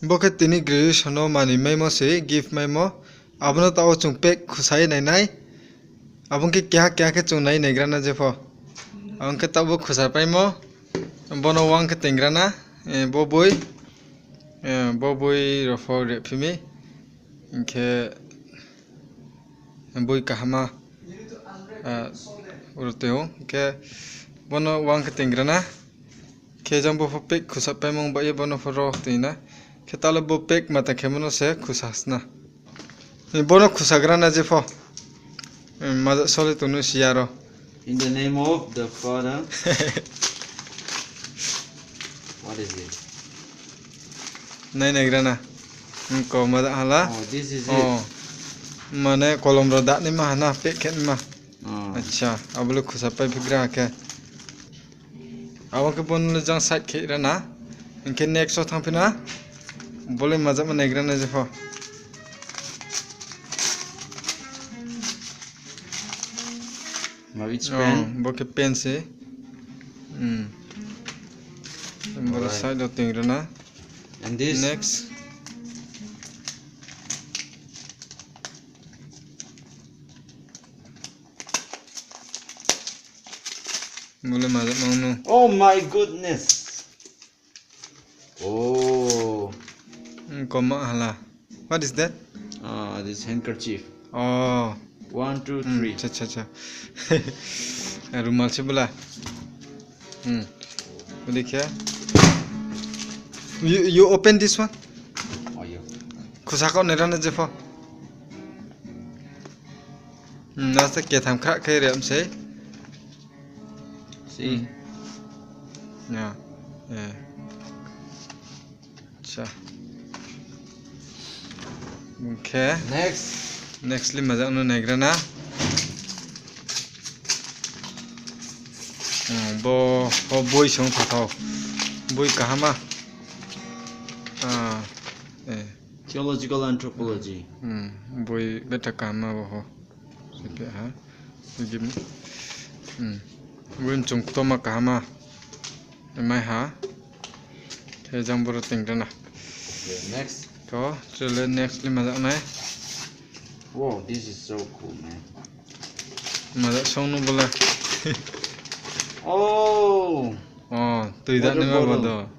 Boke tini graduation no mani maimo se gift maimo abono tao chung pek khusai nai abong ke kya ke chung nai grana jefo abong ke tabo khusar paimo bono wang ke tengrana bo boy rofo repimi ke boy kahama uruteo ke bono wang ke tengrana ke jang bo pek khusap paimo ba ye bono foro tina ke talo bo pek mata kemono se khusasna bono khusagrana jefo maza sole tunu siaro. In the name of the Father. What is it? Nai grana. Ko maza hala. Oh, this is it. Mane kolom roda ni mah na peket mah. Oh. Acha, abulu khusapai figra ke. Awak ke pun jang side ke rana. Inke next thang pina. Boleh maza mana grana jefo. Which pen? Boke pen se. Bola side do tingrana. And this? Next. Boleh maza mau. Oh my goodness. Oh. Koma hala. What is that? This handkerchief. Oh. 1, 2, 3. Cha. Rumal se bola. देखिए you open this one खुसाको नेराने जेफो नास्ता के थाम खा खे रे हमसे See? Yeah. अच्छा Okay. Nextly मजा उन्होंने नेगरना bo boy song thao boy kahama Theological anthropology. Boy beta kama bo sepe ha give me win chung toma kahama mai ha the jamboro tingdana Next. to chale nextly maja nai Wow, this is so cool, man. maja song no bola Oh, tui da ni ma bodo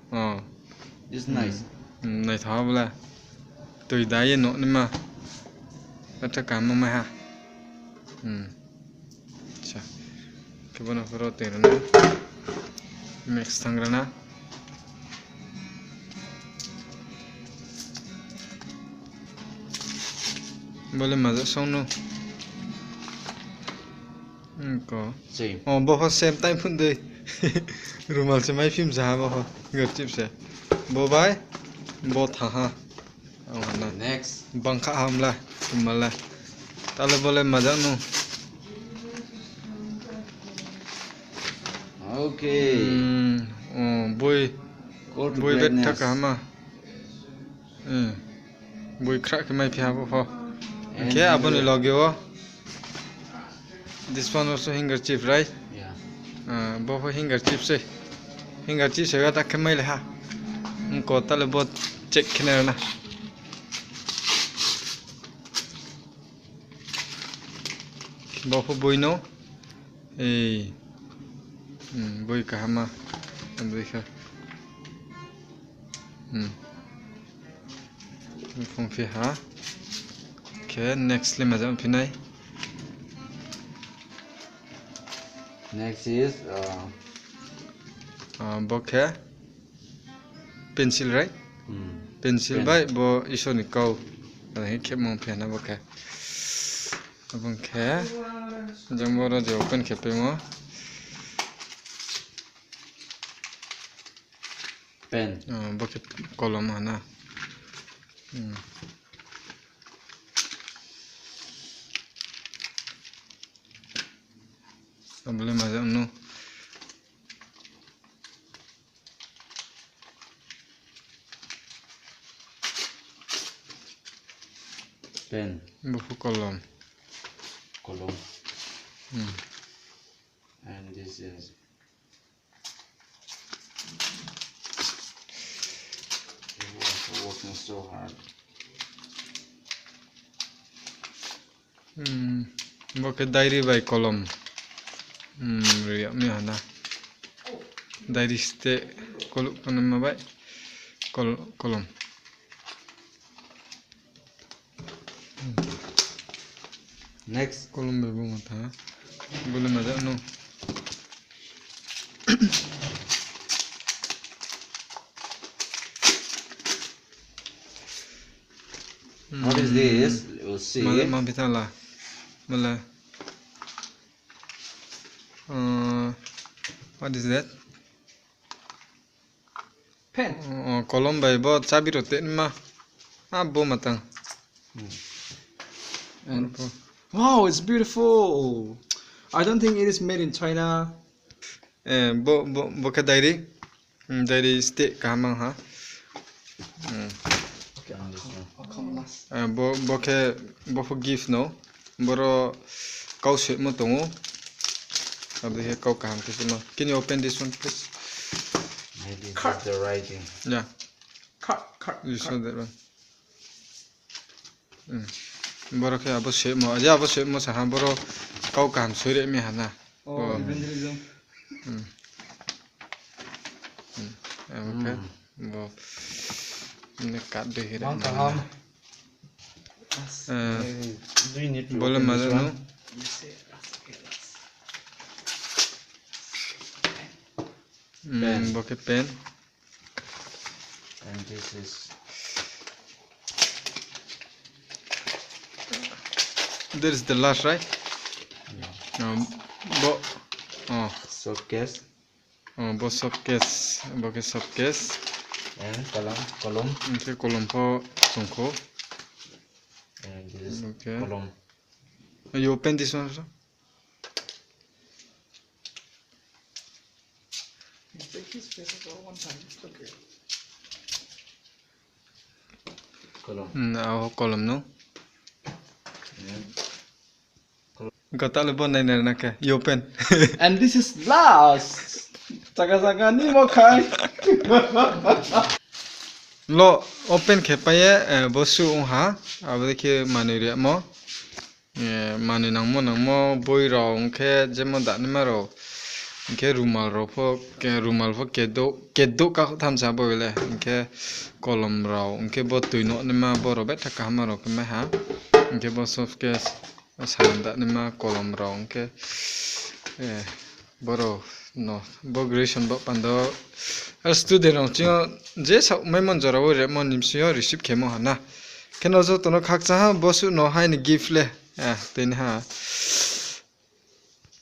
this is nice. nai tha bola tui da ye no ni ma beta kama mai ha अच्छा के बना करो तेरा ना next थंगरना बोले मजा सोनो इनको Same. बहुत सेम टाइम फुंदे रुमाल से मैं फिल्म जहाँ बहुत गच्चिप से बो बाय बो था हाँ Next. बंका हमला मला ताले बोले मजा no Okay. boy Go to bet greatness. takama boy crack mai pia bo And okay abone logyo this one also handkerchief right Yeah. bo handkerchief se handkerchief se ga tak mai le ha ko ta le bo check khine na bo boy no boy kahama देखा phong phi ha okay next le mazam phinai Next is bokhe pencil right pencil by bo isoni kau he khep mong phena bokhe abong khe jamboro je open khepe mo pen. Bokeh kolom hana boleh mazam no Pen. buku kolom And this is not so hard. Bo ke diary by column. Riya mi hana. Diary ste column ma by column. Next. Column by bunga tha. Bole maja no. What is this? We'll see. Ma bitala. Mala. What is that? Pen. Column by bo chabi rote ma. Bo matang. And wow, it's beautiful. I don't think it is made in China. Bo ke diary. Diary ste kamang ha. Okay, on this one. I'll come last. Bo for gift no. Boro kau set mo tongo. Abdi he kau kaham kisima. Can you open this one please? Maybe Cut. that's the writing. Yeah, Cut. you saw that one. Boro ke abo set mo. Aja abo set mo sa ha boro kau kaham sore mi hana. Oh, evangelism. Okay. Bo ne kat de hira. One kaham. Do you need to Boleh open maza this no. one? Yes, that's okay. Pen. Bo ke pen. And this is That is the last, right? Bo. Oh, showcase bo softcase. Bo ke softcase. and column Ke kolom po songko. and this is Okay. column. You open this one also? Take his face over one time. It's okay. Column. Ako kolom no. And Kata lebon na na ka. You open. And this is last. Saka ni mo kai. Lo open ke paye bosu ha. Abde ke manuri mo. Mani nang mo boy rong ke jemo da ni maro. Ke rumal ro pho ke do ka tham sa bo le. Ke kolom rao. Ke bo tuino ni ma bo ro bet ka ma ro ke ma ha. Ke bo soft case. Sanda ni ma kolom rao ke boro no bo gration bo pando student ong chio je sa mai mon jara wo re mon nim sio receive khemo hana keno jo tono khakcha ha bosu no hai ni gift le ten ha